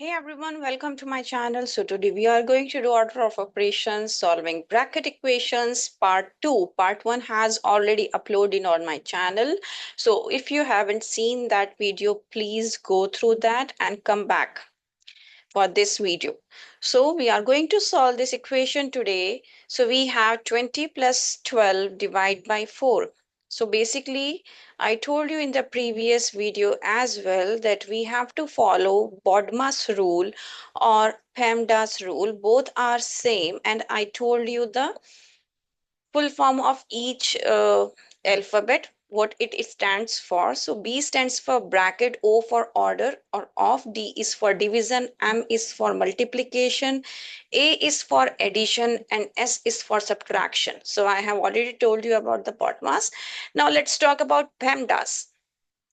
Hey everyone, welcome to my channel. So today we are going to do order of operations solving bracket equations part 2. Part 1 has already uploaded on my channel. So if you haven't seen that video, please go through that and come back for this video. So we are going to solve this equation today. So we have 20 plus 12 divided by 4. So basically, I told you in the previous video as well that we have to follow BODMAS rule or PEMDAS rule. Both are same, and I told you the full form of each alphabet, what it stands for. So B stands for bracket, O for order or of, D is for division, M is for multiplication, A is for addition, and S is for subtraction. So I have already told you about the BODMAS. Now let's talk about PEMDAS.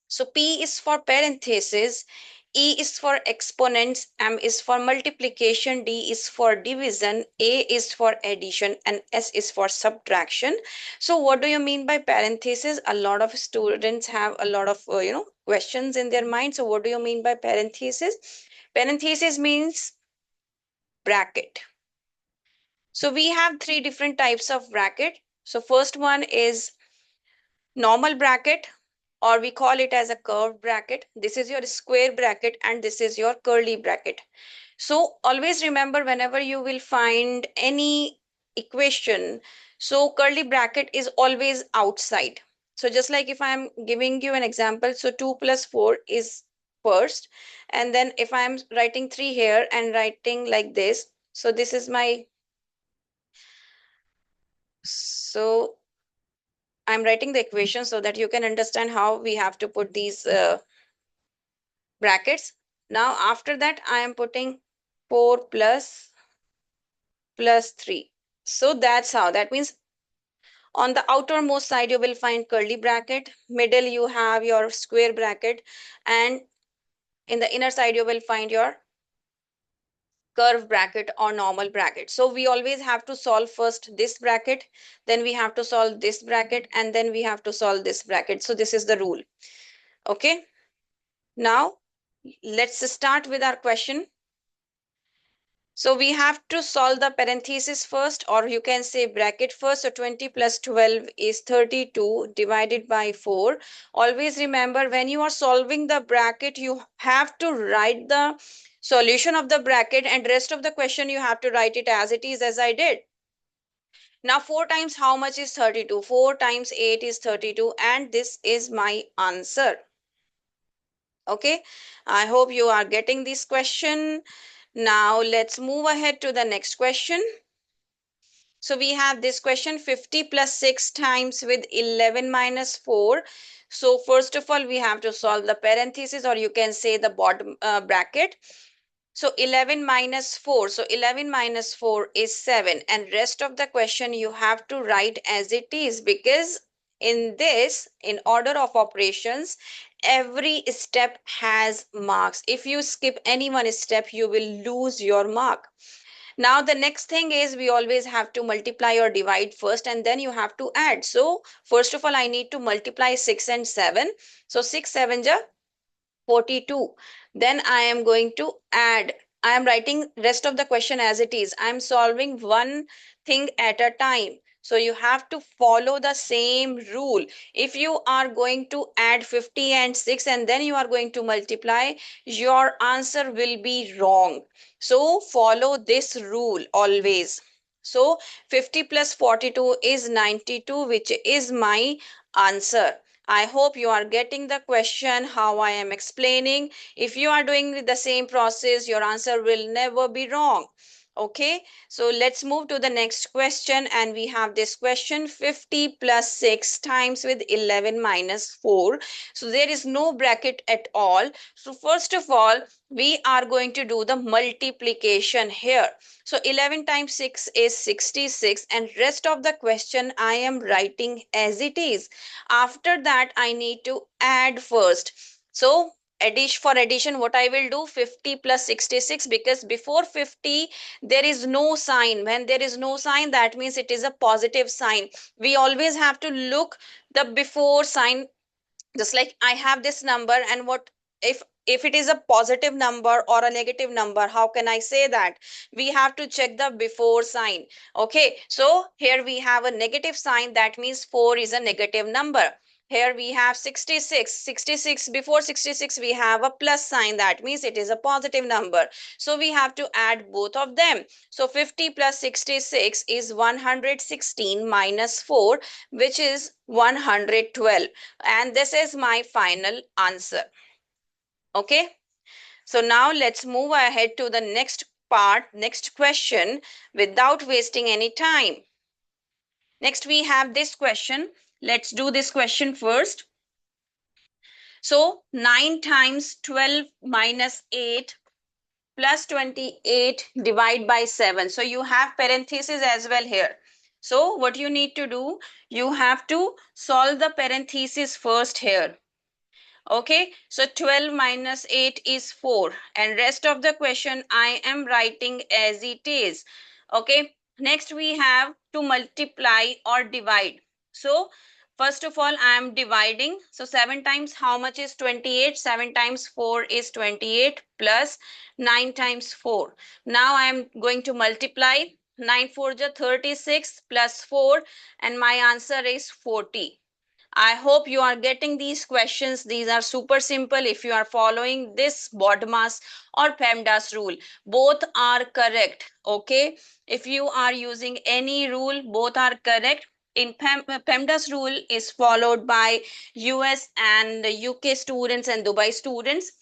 So P is for parenthesis, E is for exponents, M is for multiplication, D is for division, A is for addition, and S is for subtraction. So what do you mean by parenthesis? A lot of students have a lot of questions in their mind. So what do you mean by parenthesis? Parenthesis means bracket. So we have three different types of bracket. So first one is normal bracket, or we call it as a curved bracket. This is your square bracket and this is your curly bracket. So always remember, whenever you will find any equation, so curly bracket is always outside. So just like if I'm giving you an example, so 2 plus 4 is first, and then if I'm writing 3 here and writing like this, so this is my, so I'm writing the equation so that you can understand how we have to put these brackets. Now after that I am putting 4 plus 3. So that's how. That means on the outermost side you will find curly bracket, middle you have your square bracket, and in the inner side you will find your curve bracket or normal bracket. So we always have to solve first this bracket, then we have to solve this bracket, and then we have to solve this bracket. So this is the rule. Okay, now let's start with our question. So we have to solve the parenthesis first, or you can say bracket first. So 20 plus 12 is 32 divided by 4. Always remember, when you are solving the bracket, you have to write the solution of the bracket, and rest of the question you have to write it as it is, as I did. Now 4 times how much is 32? 4 times 8 is 32, and this is my answer. Okay, I hope you are getting this question. Now let's move ahead to the next question. So we have this question, 50 plus 6 times with 11 minus 4. So first of all, we have to solve the parenthesis, or you can say the bottom bracket. So 11 minus 4. So 11 minus 4 is 7. And rest of the question you have to write as it is, because in this, in order of operations, every step has marks. If you skip any one step, you will lose your mark. Now the next thing is, we always have to multiply or divide first, and then you have to add. So first of all, I need to multiply 6 and 7. So 6 7 ja 42. Then I am going to add. I am writing rest of the question as it is. I am solving one thing at a time. So you have to follow the same rule. If you are going to add 50 and 6 and then you are going to multiply, your answer will be wrong. So follow this rule always. So 50 plus 42 is 92, which is my answer. I hope you are getting the question how I am explaining. If you are doing the same process, your answer will never be wrong. Okay, so let's move to the next question, and we have this question, 50 plus 6 times with 11 minus 4. So there is no bracket at all. So first of all, we are going to do the multiplication here. So 11 times 6 is 66, and rest of the question I am writing as it is. After that, I need to add first. So addition, what I will do, 50 plus 66, because before 50 there is no sign. When there is no sign, that means it is a positive sign. We always have to look the before sign. Just like I have this number, and what if it is a positive number or a negative number, how can I say that? We have to check the before sign. Okay, so here we have a negative sign, that means 4 is a negative number. Here we have 66. 66, before 66 we have a plus sign, that means it is a positive number. So we have to add both of them. So 50 plus 66 is 116 minus 4, which is 112, and this is my final answer. Okay, so now let's move ahead to the next part, next question, without wasting any time. Next we have this question. Let's do this question first. So 9 times 12 minus 8 plus 28 divide by 7. So you have parentheses as well here. So what you need to do, you have to solve the parentheses first here. Okay, so 12 minus 8 is 4, and rest of the question I am writing as it is. Okay, next we have to multiply or divide. So first of all I am dividing. So 7 times how much is 28? 7 times 4 is 28 plus 9 times 4. Now I am going to multiply. 9 4 is 36 plus 4, and my answer is 40. I hope you are getting these questions. These are super simple if you are following this BODMAS or PEMDAS rule. Both are correct. Okay. If you are using any rule, both are correct. In PEMDAS rule is followed by US and UK students and Dubai students,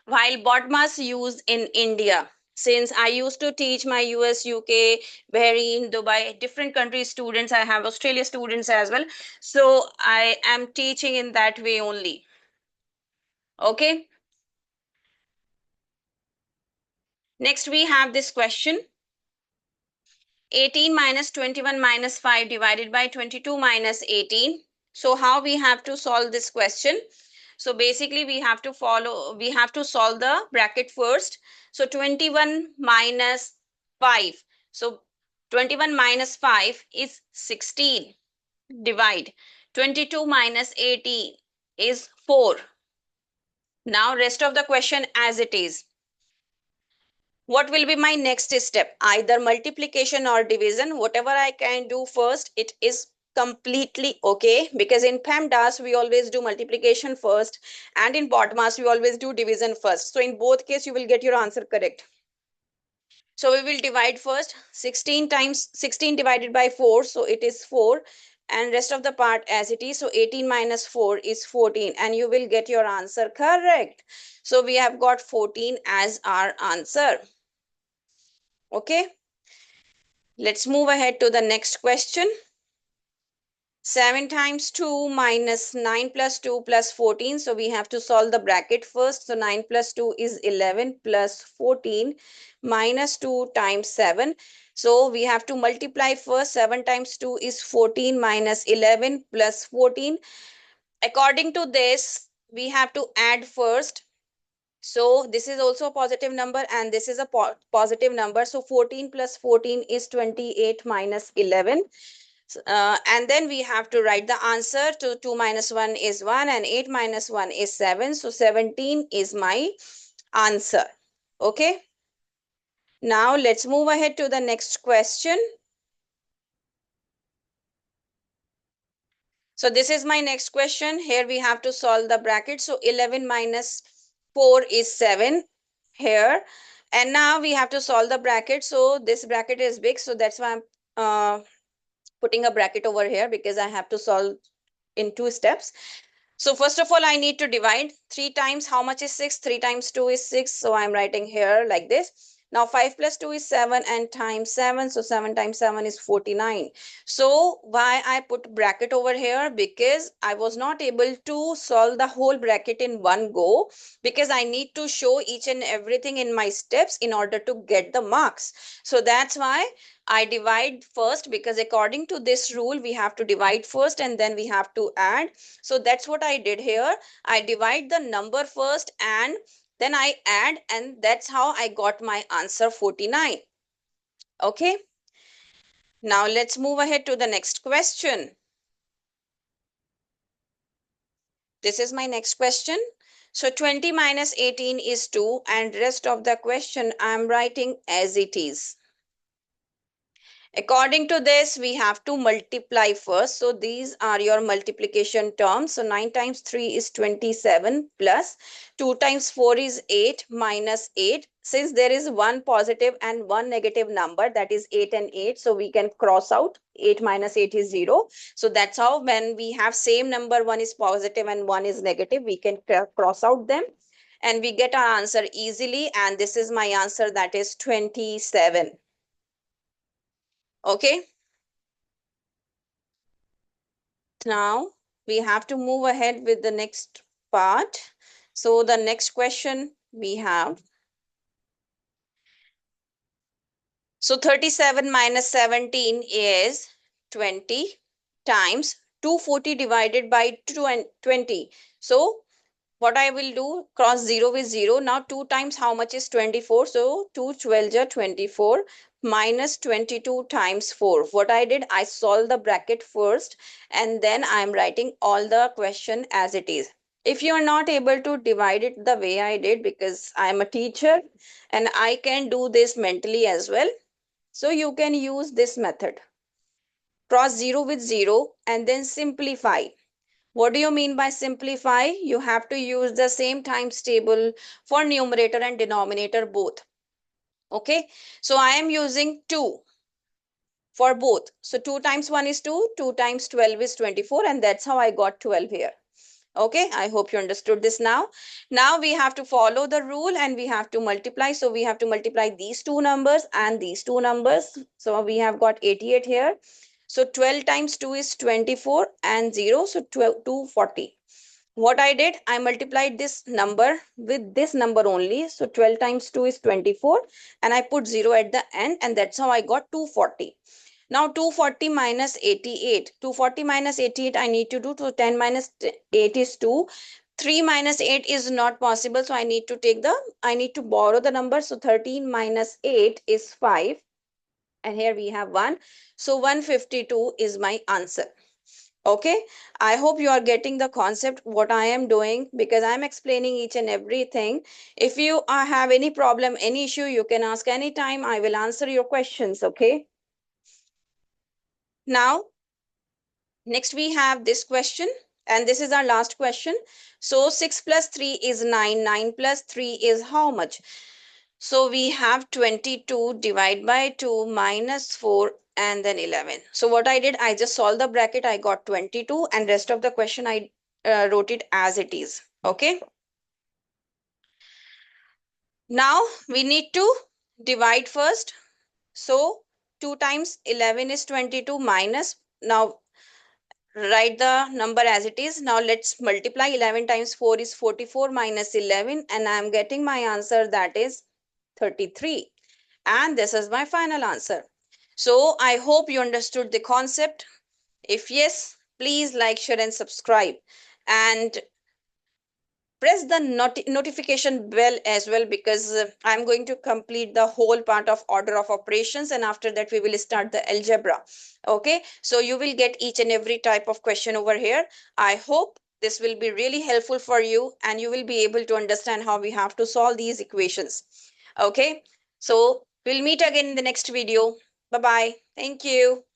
while BODMAS used in India. Since I used to teach my US, UK, Bahrain, Dubai, different country students, I have Australia students as well. So I am teaching in that way only. Okay. Next we have this question. 18 minus 21 minus 5 divided by 22 minus 18. So how we have to solve this question? So basically we have to solve the bracket first. So 21 minus 5. So 21 minus 5 is 16. Divide. 22 minus 18 is 4. Now rest of the question as it is. What will be my next step? Either multiplication or division. Whatever I can do first, it is completely okay, because in PEMDAS we always do multiplication first, and in BODMAS we always do division first. So in both case you will get your answer correct. So we will divide first. 16 times 16 divided by 4, so it is 4, and rest of the part as it is. So 18 minus 4 is 14, and you will get your answer correct. So we have got 14 as our answer. Okay, let's move ahead to the next question. 7 times 2 minus 9 plus 2 plus 14. So we have to solve the bracket first. So 9 plus 2 is 11 plus 14 minus 2 times 7. So we have to multiply first. 7 times 2 is 14 minus 11 plus 14. According to this, we have to add first. So this is also a positive number and this is a positive number. So 14 plus 14 is 28 minus 11. And then we have to write the answer. To 2 minus 1 is 1 and 8 minus 1 is 7. So 17 is my answer. Okay. Now let's move ahead to the next question. So this is my next question. Here we have to solve the bracket. So 11 minus 4 is 7 here. And now we have to solve the bracket. So this bracket is big. So that's why I'm putting a bracket over here, because I have to solve in 2 steps. So first of all, I need to divide. 3 times how much is 6? 3 times 2 is 6. So I'm writing here like this. Now 5 plus 2 is 7 and times 7. So 7 times 7 is 49. So why I put bracket over here? Because I was not able to solve the whole bracket in one go, because I need to show each and everything in my steps in order to get the marks. So that's why I divide first, because according to this rule, we have to divide first and then we have to add. So that's what I did here. I divide the number first and then I add, and that's how I got my answer 49. Okay. Now let's move ahead to the next question. This is my next question. So 20 minus 18 is 2 and rest of the question I am writing as it is. According to this, we have to multiply first. So these are your multiplication terms. So 9 times 3 is 27 plus 2 times 4 is 8 minus 8. Since there is one positive and one negative number, that is 8 and 8. So we can cross out 8 minus 8 is 0. So that's how when we have same number, one is positive and one is negative, we can cross out them. And we get our answer easily. And this is my answer, that is 27. Okay. Now we have to move ahead with the next part. So the next question we have. So 37 minus 17 is 20 times 240 divided by 20. So what I will do, cross 0 with 0. Now 2 times how much is 24? So 2 12 are 24 minus 22 times 4. What I did, I solved the bracket first and then I am writing all the question as it is. If you are not able to divide it the way I did, because I am a teacher and I can do this mentally as well, so you can use this method. Cross 0 with 0 and then simplify. What do you mean by simplify? You have to use the same times table for numerator and denominator both. Okay. So I am using 2 for both. So 2 times 1 is 2, 2 times 12 is 24, and that's how I got 12 here. Okay, I hope you understood this now. Now we have to follow the rule and we have to multiply. So we have to multiply these two numbers and these two numbers. So we have got 88 here. So 12 times 2 is 24 and 0. So 12, 240. What I did, I multiplied this number with this number only. So 12 times 2 is 24 and I put 0 at the end, and that's how I got 240. Now 240 minus 88. 240 minus 88 I need to do. So 10 minus 8 is 2. 3 minus 8 is not possible. So I need to borrow the number. So 13 minus 8 is 5. And here we have 1. So 152 is my answer. Okay, I hope you are getting the concept what I am doing, because I am explaining each and everything. If you have any problem, any issue, you can ask anytime. I will answer your questions. Okay. Now, next we have this question, and this is our last question. So 6 plus 3 is 9. 9 plus 3 is how much? So we have 22 divided by 2 minus 4 and then 11. So what I did, I just solved the bracket. I got 22 and rest of the question I wrote it as it is. Okay. Now we need to divide first. So 2 times 11 is 22 minus. Now write the number as it is. Now let's multiply. 11 times 4 is 44 minus 11, and I am getting my answer, that is 33. And this is my final answer. So I hope you understood the concept. If yes, please like, share and subscribe. And press the notification bell as well, because I'm going to complete the whole part of order of operations, and after that we will start the algebra. Okay, so you will get each and every type of question over here. I hope this will be really helpful for you and you will be able to understand how we have to solve these equations. Okay, so we'll meet again in the next video. Bye bye. Thank you.